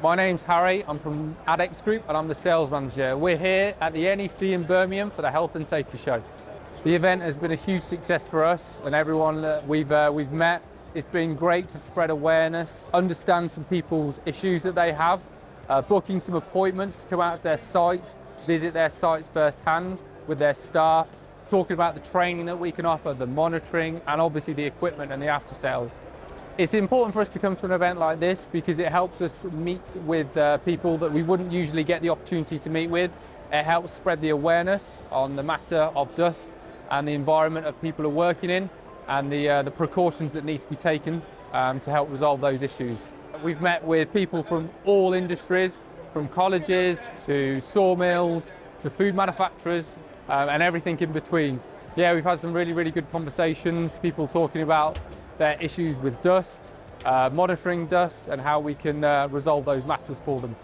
My name's Harry, I'm from Addex Group and I'm the sales manager. We're here at the NEC in Birmingham for the Health and Safety Show. The event has been a huge success for us and everyone that we've met. It's been great to spread awareness, understand some people's issues that they have, booking some appointments to come out to their sites, visit their sites firsthand with their staff, talking about the training that we can offer, the monitoring, and obviously the equipment and the after sales. It's important for us to come to an event like this because it helps us meet with people that we wouldn't usually get the opportunity to meet with. It helps spread the awareness on the matter of dust and the environment of people are working in and the precautions that need to be taken to help resolve those issues. We've met with people from all industries, from colleges to sawmills to food manufacturers and everything in between. Yeah, we've had some really good conversations, people talking about their issues with dust, monitoring dust and how we can resolve those matters for them.